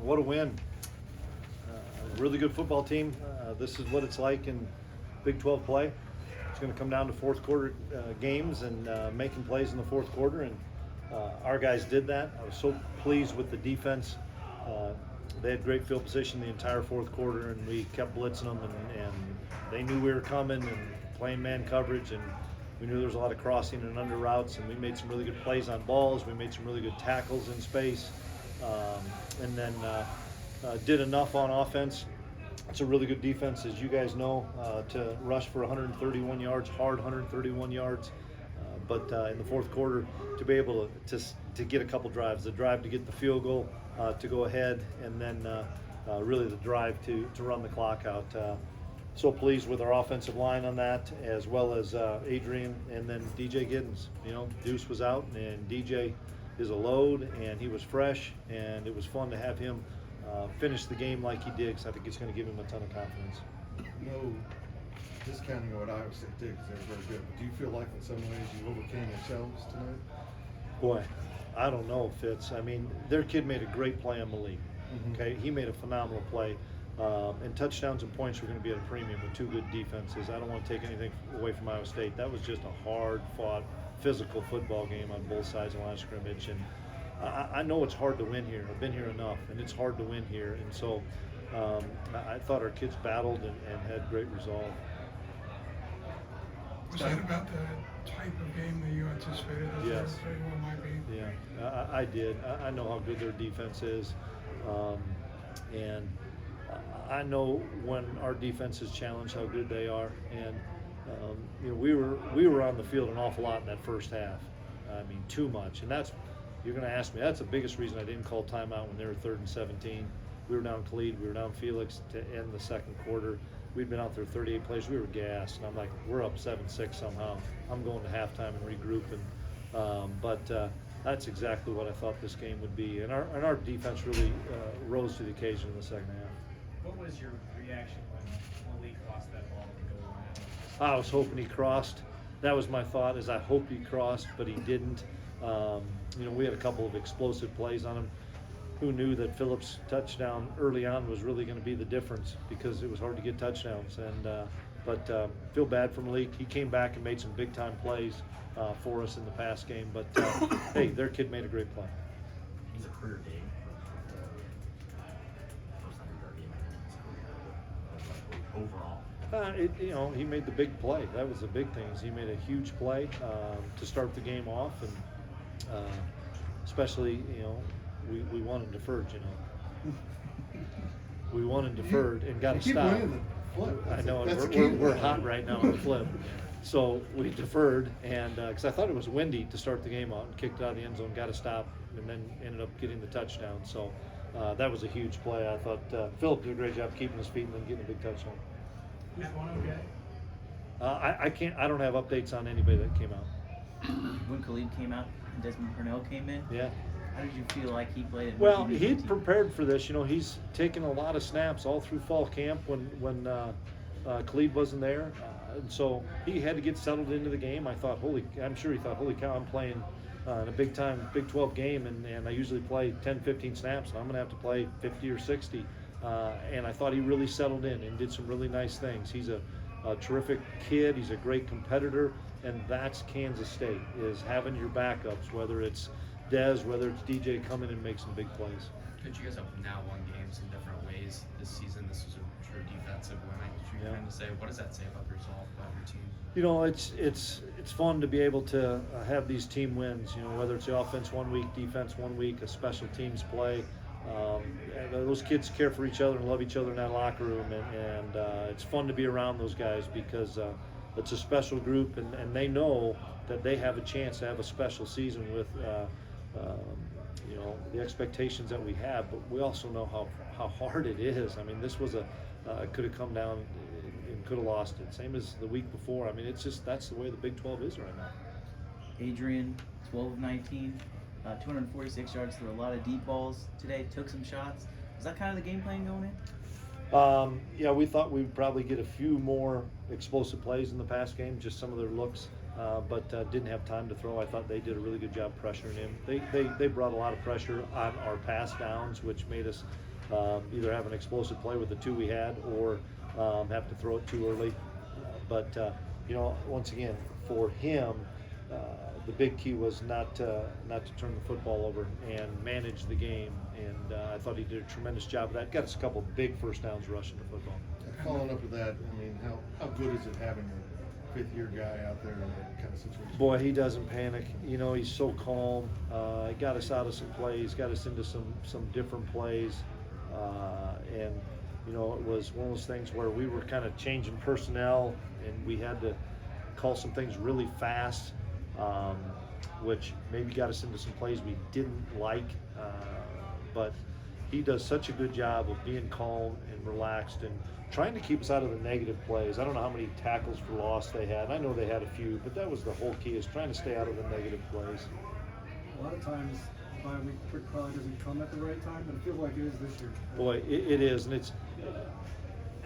what a win. Really good football team. This is what it's like in Big 12 play. It's going to come down to fourth quarter games and making plays in the fourth quarter, and our guys did that. I was so pleased with the defense. They had great field position the entire fourth quarter, and we kept blitzing them, and they knew we were coming and playing man coverage, and we knew there was a lot of crossing and under routes, and we made some really good plays on balls. We made some really good tackles in space, and then did enough on offense. It's a really good defense, as you guys know, to rush for 131 yards, hard 131 yards. But in the fourth quarter, to be able to get a couple drives, the drive to get the field goal, to go ahead, and then really the drive to run the clock out. So pleased with our offensive line on that, as well as Adrian and then DJ Giddens. You know, Deuce was out, and DJ is a load, and he was fresh, and it was fun to have him finish the game like he did, because I think it's going to give him a ton of confidence. No discounting what Iowa State did, because they were very good. But do you feel like in some ways you overcame yourselves tonight? Boy, I don't know, Fitz. I mean, their kid made a great play on Malik. Okay, he made a phenomenal play. And touchdowns and points were going to be at a premium with two good defenses. I don't want to take anything away from Iowa State. That was just a hard-fought, physical football game on both sides of the line of scrimmage. And I know it's hard to win here. I've been here enough, and it's hard to win here. And so I thought our kids battled and had great resolve. Was that about the type of game that you anticipated that Yes. everyone might be? Yeah, I did. I know how good their defense is. And I know when our defense is challenged how good they are. And you know, we were on the field an awful lot in that first half. I mean, too much. And you're going to ask me, that's the biggest reason I didn't call timeout when they were 3rd and 17. We were down Khalid, we were down Felix to end the second quarter. We'd been out there 38 plays. We were gassed, and I'm like, we're up 7-6 somehow. I'm going to halftime and regrouping. But that's exactly what I thought this game would be. And our defense really rose to the occasion in the second half. What was your reaction when Malik crossed that ball to the goal line? I was hoping he crossed. That was my thought, is I hope he crossed, but he didn't. You know, we had a couple of explosive plays on him. Who knew that Phillips' touchdown early on was really going to be the difference, because it was hard to get touchdowns. And but feel bad for Malik. He came back and made some big-time plays for us in the pass game. But hey, their kid made a great play. He's a career day. First 100-yard game in his career. Overall. You know, he made the big play. That was the big thing. Is he made a huge play to start the game off, and especially, you know, we won and deferred. You know, we won and deferred and got to stop. I know, and we're hot right now on the flip. So we deferred, and because I thought it was windy to start the game out, and kicked it out of the end zone, got to stop, and then ended up getting the touchdown. So that was a huge play. I thought Philip did a great job keeping his feet and then getting a big touchdown. Who's one okay? I don't have updates on anybody that came out. When Khalid came out and Desmond Purnell came in, Yeah. how did you feel like he played? And Well, what he he'd did? prepared for this. You know, he's taken a lot of snaps all through fall camp when Khalid wasn't there, and so he had to get settled into the game. I'm sure he thought, holy cow, I'm playing in a big-time Big 12 game, and I usually play 10, 15 snaps, and I'm going to have to play 50 or 60. And I thought he really settled in and did some really nice things. He's a terrific kid. He's a great competitor, and that's Kansas State, is having your backups, whether it's Dez, whether it's DJ, come in and make some big plays. Coach, you guys have now won games in different ways this season. This was a true defensive win. I kind of say, what does that say about the result, about your team? You know, it's fun to be able to have these team wins. You know, whether it's the offense 1 week, defense 1 week, a special teams play. Those kids care for each other and love each other in that locker room, and it's fun to be around those guys, because it's a special group, and they know that they have a chance to have a special season with you know, the expectations that we have, but we also know how hard it is. I mean, this was could have come down and could have lost it, same as the week before. I mean, it's just, that's the way the Big 12 is right now. Adrian, 12 of 19, 246 yards, threw a lot of deep balls today, took some shots. Was that kind of the game plan going in? Yeah, we thought we'd probably get a few more explosive plays in the pass game, just some of their looks. but didn't have time to throw. I thought they did a really good job pressuring him. They brought a lot of pressure on our pass downs, which made us either have an explosive play with the two we had or have to throw it too early. But once again, for him, the big key was not to turn the football over and manage the game. And I thought he did a tremendous job of that. Got us a couple of big first downs rushing the football. And following up with that, I mean, how good is it having a fifth-year guy out there in that kind of situation? Boy, he doesn't panic. He's so calm. He got us out of some plays, got us into some different plays. And it was one of those things where we were kind of changing personnel and we had to call some things really fast, which maybe got us into some plays we didn't like. But he does such a good job of being calm and relaxed and trying to keep us out of the negative plays. I don't know how many tackles for loss they had. I know they had a few, but that was the whole key, is trying to stay out of the negative plays. A lot of times, the bye week probably doesn't come at the right time, but it feels like it is this year. Boy, it is, and it's,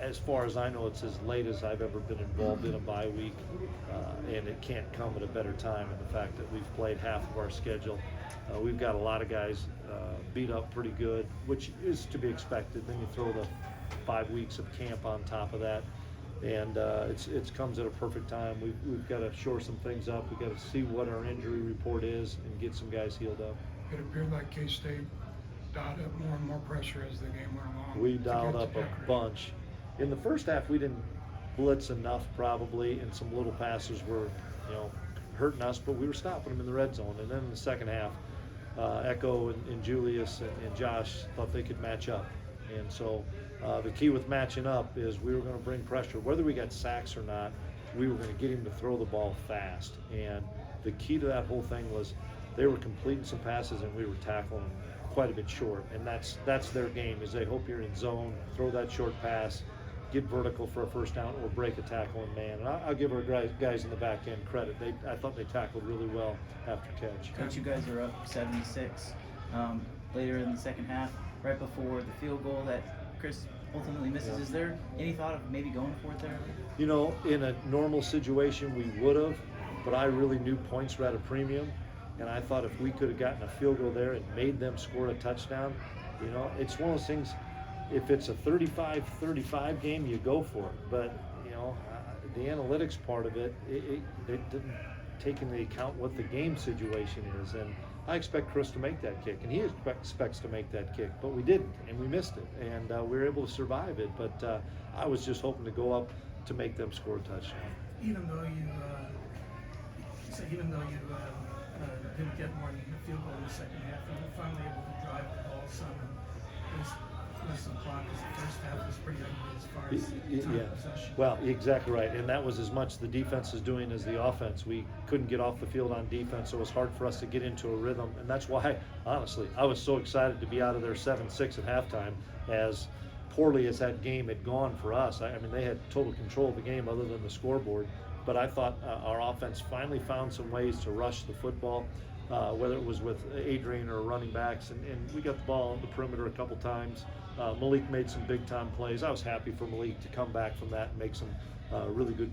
as far as I know, it's as late as I've ever been involved in a bye week, and it can't come at a better time. And the fact that we've played half of our schedule, we've got a lot of guys beat up pretty good, which is to be expected. Then you throw the 5 weeks of camp on top of that, and it comes at a perfect time. We've got to shore some things up. We've got to see what our injury report is and get some guys healed up. It appeared like K-State dialed up more and more pressure as the game went along. We to dialed get up to a Decker. bunch. In the first half, we didn't blitz enough probably, and some little passes were, hurting us, but we were stopping them in the red zone. And then in the second half, Echo and Julius and Josh thought they could match up. And so the key with matching up is we were going to bring pressure. Whether we got sacks or not, we were going to get him to throw the ball fast. And the key to that whole thing was they were completing some passes and we were tackling them quite a bit short. And that's their game, is they hope you're in zone, throw that short pass, get vertical for a first down, or break a tackle in man. And I'll give our guys in the back end credit. I thought they tackled really well after catch. Coach, you guys are up 76 later in the second half, right before the field goal that Chris ultimately misses. Yeah. Is there any thought of maybe going for it there? In a normal situation, we would have, but I really knew points were at a premium. And I thought if we could have gotten a field goal there and made them score a touchdown, it's one of those things. If it's a 35-35 game, you go for it. But, the analytics part of it didn't take into account what the game situation is. And I expect Chris to make that kick, and he expects to make that kick. But we didn't, and we missed it. And we were able to survive it. But I was just hoping to go up to make them score a touchdown. Even though you didn't get more than a field goal in the second half, you were finally able to drive the ball some and less some clock, because the first half was pretty ugly as far as time of possession. Well, exactly right. And that was as much the defense is doing as the offense. We couldn't get off the field on defense, so it was hard for us to get into a rhythm. And that's why, honestly, I was so excited to be out of there 7-6 at halftime, as poorly as that game had gone for us. I mean, they had total control of the game other than the scoreboard. But I thought our offense finally found some ways to rush the football, whether it was with Adrian or running backs, and we got the ball on the perimeter a couple times. Malik made some big-time plays. I was happy for Malik to come back from that and make some really good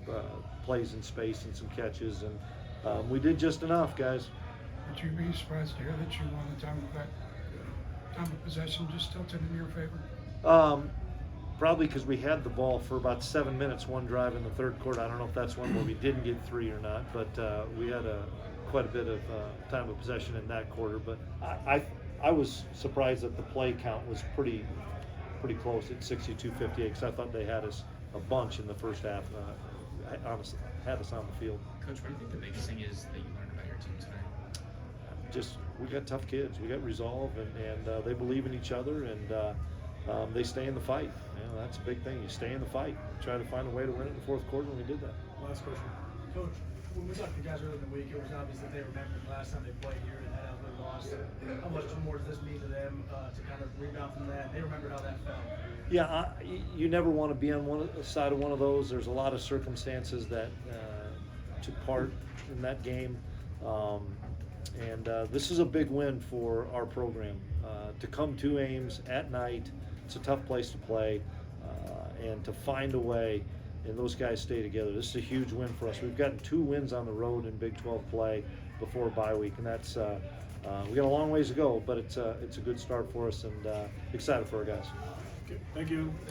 plays in space and some catches, and we did just enough, guys. Would you be surprised to hear that you won the time of possession just tilted in your favor? Probably because we had the ball for about 7 minutes, one drive in the third quarter. I don't know if that's one where we didn't get 3 or not, but we had quite a bit of time of possession in that quarter. But I was surprised that the play count was pretty close at 62-58, because I thought they had us a bunch in the first half. Honestly, had us on the field. Coach, what do you think the biggest thing is that you learned about your team today? Just, we got tough kids. We got resolve, and they believe in each other, and they stay in the fight. That's a big thing. You stay in the fight. Try to find a way to win it in the fourth quarter, and we did that. Last question. Coach, when we talked to you guys earlier in the week, it was obvious that they remembered the last time they played here and that ugly loss. How much more does this mean to them to kind of rebound from that? They remember how that felt. Yeah, you never want to be on one side of one of those. There's a lot of circumstances that took part in that game. And this is a big win for our program. To come to Ames at night, it's a tough place to play, and to find a way and those guys stay together. This is a huge win for us. We've gotten 2 wins on the road in Big 12 play before bye week, and that's we got a long ways to go, but it's a good start for us, and excited for our guys. Okay, thank you.